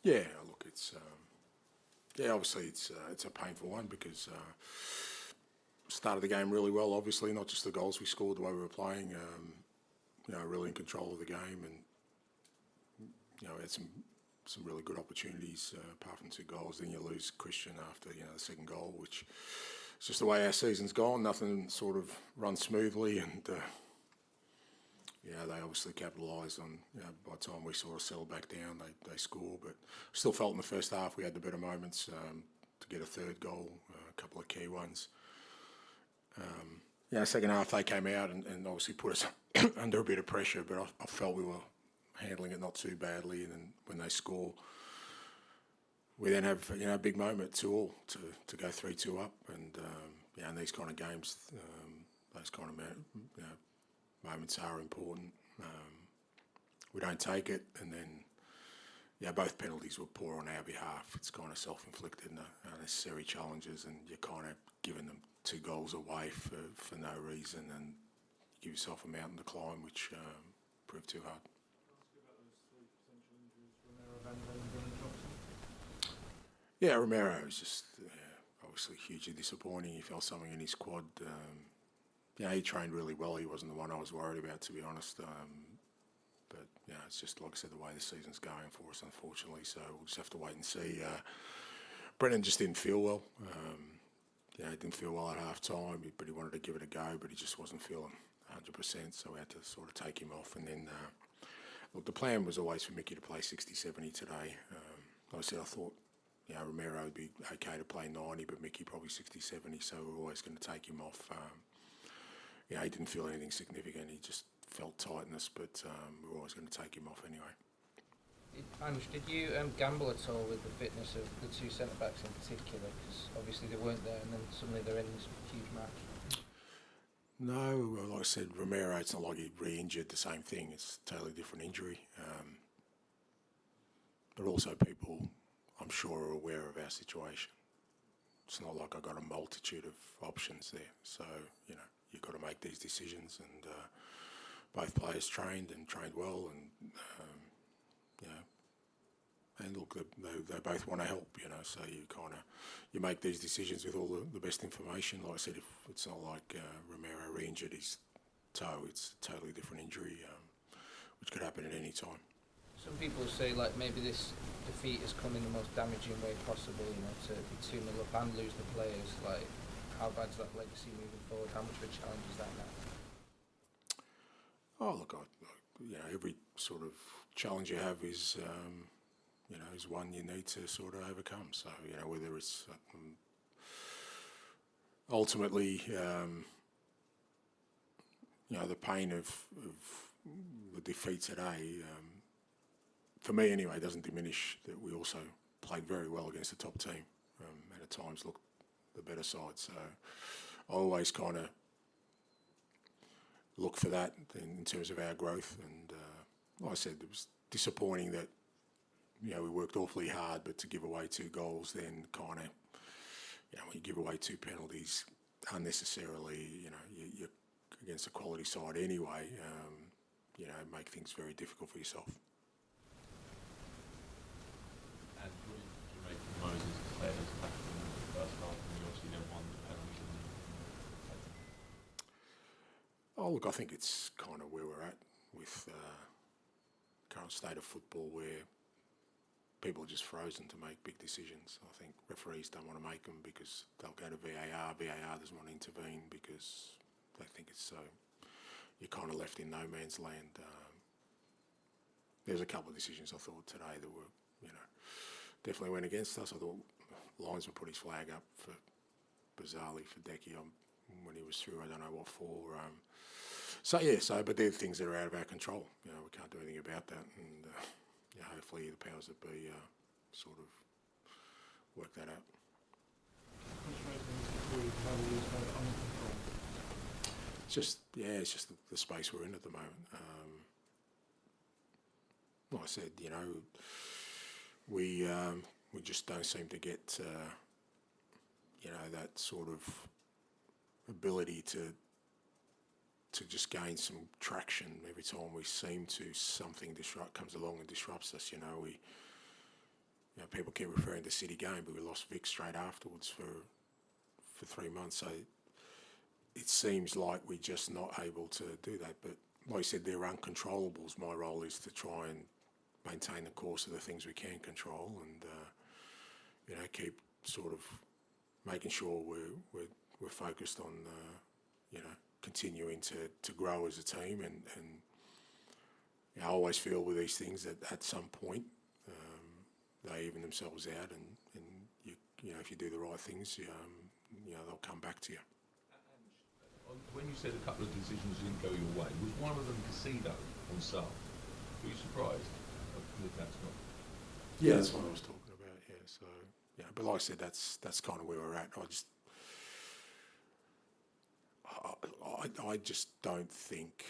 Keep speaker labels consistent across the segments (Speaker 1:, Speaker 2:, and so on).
Speaker 1: Yeah, look, it's yeah, obviously it's a painful one because started the game really well. Obviously, not just the goals we scored, the way we were playing. You know, really in control of the game, and you know, had some really good opportunities apart from 2 goals. Then you lose Christian after the second goal, which is just the way our season's gone. Nothing sort of runs smoothly, and they obviously capitalised on, by the time we sort of settled back down, they scored. But still felt in the first half we had the better moments to get a 3rd goal, a couple of key ones. Second half they came out and obviously put us under a bit of pressure, but I felt we were handling it not too badly. And then when they score, we then have a big moment 2-2 to go 3-2 up. And in these kind of games, those kind of moments are important. We don't take it, and then both penalties were poor on our behalf. It's kind of self-inflicted and unnecessary challenges, and you're kind of giving them 2 goals away for no reason, and you give yourself a mountain to climb, which proved too hard.
Speaker 2: Can I ask you about those 3 potential injuries, Romero, Van and Johnson?
Speaker 1: Yeah, Romero was just obviously hugely disappointing. He felt something in his quad. He trained really well. He wasn't the one I was worried about, to be honest. But it's just, like I said, the way the season's going for us, unfortunately. So we'll just have to wait and see. Brennan just didn't feel well. He didn't feel well at half time, but he wanted to give it a go, but he just wasn't feeling 100%. So we had to sort of take him off. And then, look, the plan was always for Mickey to play 60-70 today. Like I said, I thought Romero would be okay to play 90, but Mickey probably 60-70. So we're always going to take him off. He didn't feel anything significant. He just felt tightness, but we're always going to take him off anyway.
Speaker 3: Ange, did you gamble at all with the fitness of the 2 centre-backs in particular? Because obviously they weren't there, and then suddenly they're in this huge match.
Speaker 1: No, like I said, Romero, it's not like he re-injured the same thing. It's a totally different injury. But also people, I'm sure, are aware of our situation. It's not like I've got a multitude of options there. So, you've got to make these decisions, and both players trained well, and and look, they both want to help, so you make these decisions with all the best information. Like I said, if it's not like Romero re-injured his toe, it's a totally different injury, which could happen at any time.
Speaker 3: Some people say maybe this defeat has come in the most damaging way possible, to be 2-0 up and lose the players. How bad's that legacy moving forward? How much of a challenge is that now?
Speaker 1: Oh, look, every sort of challenge you have is, is one you need to sort of overcome. So, whether it's ultimately, the pain of the defeat today, for me anyway, doesn't diminish that we also played very well against the top team, and at times looked the better side. So I always kind of look for that in terms of our growth. And like I said, it was disappointing that we worked awfully hard, but to give away 2 goals, then kind of when you give away 2 penalties unnecessarily, you're against a quality side anyway. Make things very difficult for yourself.
Speaker 4: And what did you make of Moses played as captain in the first half, and you obviously then won the penalty?
Speaker 1: Oh, look, I think it's kind of where we're at with the current state of football, where people are just frozen to make big decisions. I think referees don't want to make them because they'll go to VAR. VAR doesn't want to intervene because they think it's so. You're kind of left in no man's land. There's a couple of decisions I thought today that were, definitely went against us. I thought the linesman put his flag up for, bizarrely, for Decky when he was through. I don't know what for. But they're things that are out of our control. We can't do anything about that, and hopefully the powers that be sort of work that out. It's just the space we're in at the moment. Like I said, we just don't seem to get that sort of ability to just gain some traction every time we seem to. Something comes along and disrupts us. people keep referring to City game, but we lost Vic straight afterwards for 3 months. So it seems like we're just not able to do that. But like I said, they're uncontrollables. My role is to try and maintain the course of the things we can control, and keep sort of making sure we're focused on continuing to grow as a team, and I always feel with these things that at some point they even themselves out, and if you do the right things, they'll come back to you.
Speaker 4: When you said a couple of decisions didn't go your way, was one of them Casido on sale? Were you surprised that that's not?
Speaker 1: Yeah, that's what I was talking about. Yeah, so but like I said, that's kind of where we're at. I just don't think,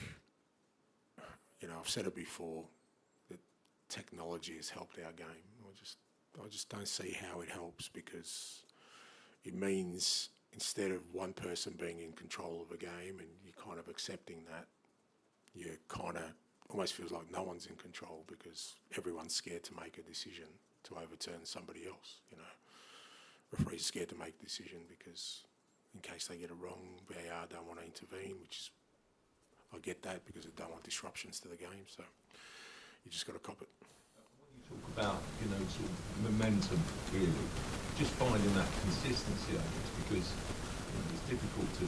Speaker 1: I've said it before, that technology has helped our game. I just don't see how it helps, because it means instead of one person being in control of a game and you're kind of accepting that, you kind of almost feels like no one's in control because everyone's scared to make a decision to overturn somebody else. Referees are scared to make a decision because in case they get it wrong, VAR don't want to intervene, which is, I get that, because they don't want disruptions to the game. So you just got to cop it.
Speaker 4: When you talk about, sort of momentum, really, just finding that consistency, I guess, because it's difficult to,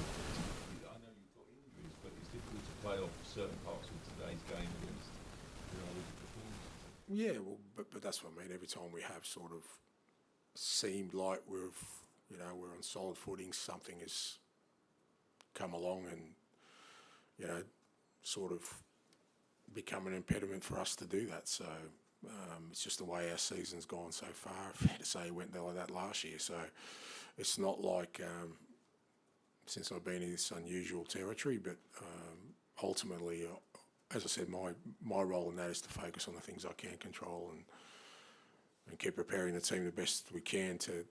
Speaker 4: I know you've got injuries, but it's difficult to play off certain parts of today's game against, the performance.
Speaker 1: Yeah, well, but that's what I mean. Every time we have sort of seemed like we're on solid footing, something has come along and, sort of become an impediment for us to do that. So it's just the way our season's gone so far. Fair to say it went like that last year. So it's not like since I've been in this unusual territory, but ultimately, as I said, my role in that is to focus on the things I can control and keep preparing the team the best we can to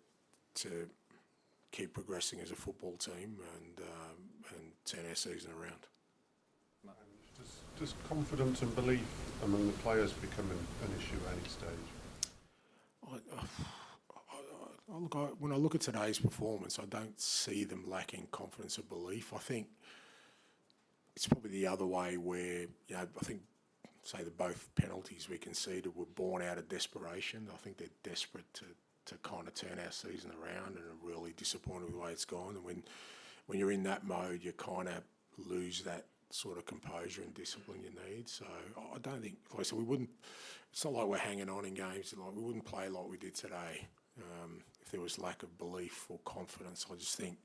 Speaker 1: keep progressing as a football team and turn our season around.
Speaker 5: Does confidence and belief among the players become an issue at any stage?
Speaker 1: When I look at today's performance, I don't see them lacking confidence or belief. I think it's probably the other way where, I think, say, both penalties we conceded were born out of desperation. I think they're desperate to kind of turn our season around, and are really disappointed with the way it's gone. And when you're in that mode, you kind of lose that sort of composure and discipline you need. So I don't think, like I said, it's not like we're hanging on in games. Like, we wouldn't play like we did today if there was lack of belief or confidence. I just think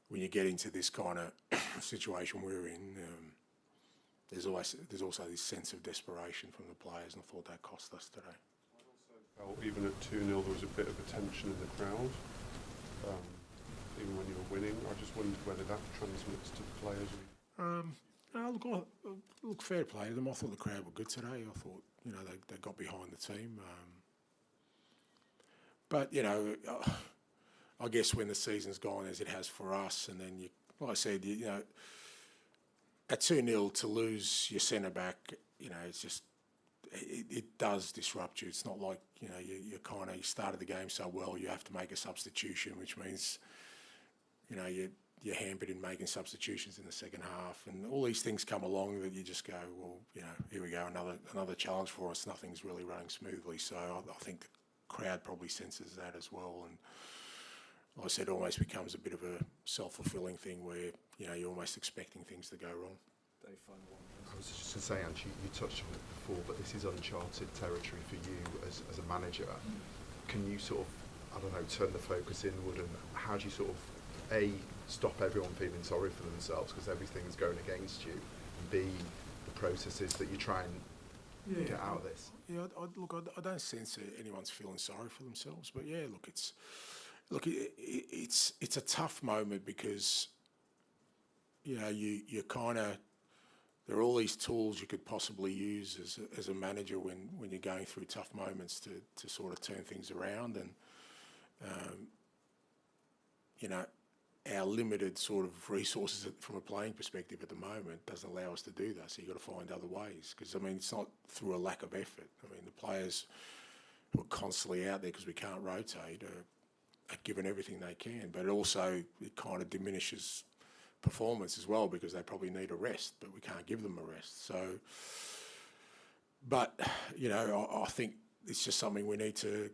Speaker 1: when you get into this kind of situation we're in, there's also this sense of desperation from the players, and I thought that cost us today.
Speaker 5: I also felt even at 2-0 there was a bit of a tension in the crowd, even when you were winning. I just wondered whether that transmits to the players.
Speaker 1: Look, fair play to them. I thought the crowd were good today. I thought, they got behind the team. But, I guess when the season's gone as it has for us, and then, like I said, at 2-0 to lose your centre-back, it's just, it does disrupt you. It's not like, you started the game so well, you have to make a substitution, which means, you're hampered in making substitutions in the second half, and all these things come along that you just go, well, here we go, another challenge for us. Nothing's really running smoothly. So I think the crowd probably senses that as well, and like I said, it almost becomes a bit of a self-fulfilling thing where you're almost expecting things to go wrong.
Speaker 6: Dave, final one. I was just going to say, Ange, you touched on it before, but this is uncharted territory for you as a manager. Can you sort of, I don't know, turn the focus inward, and how do you sort of stop everyone feeling sorry for themselves because everything's going against you, and B, the processes that you try and get out of this?
Speaker 1: Yeah, I don't sense anyone's feeling sorry for themselves, but yeah, it's a tough moment because you kind of, there are all these tools you could possibly use as a manager when you're going through tough moments to sort of turn things around, and our limited sort of resources from a playing perspective at the moment doesn't allow us to do that. So you've got to find other ways, because it's not through a lack of effort. The players who are constantly out there because we can't rotate are giving everything they can. But it kind of diminishes performance as well because they probably need a rest, but we can't give them a rest. So, but, you know, I think it's just something we need to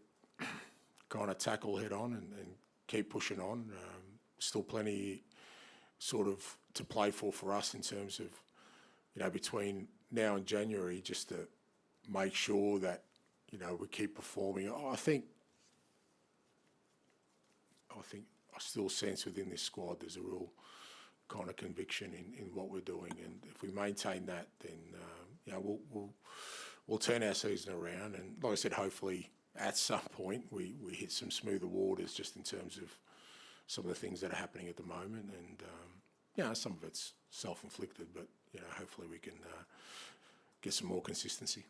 Speaker 1: kind of tackle head on and keep pushing on. Still plenty sort of to play for us in terms of, you know, between now and January, just to make sure that, you know, we keep performing. I still sense within this squad there's a real kind of conviction in what we're doing, and if we maintain that, then you know, we'll turn our season around. And like I said, hopefully at some point we hit some smoother waters just in terms of some of the things that are happening at the moment, and you know, some of it's self-inflicted, but you know, hopefully we can get some more consistency.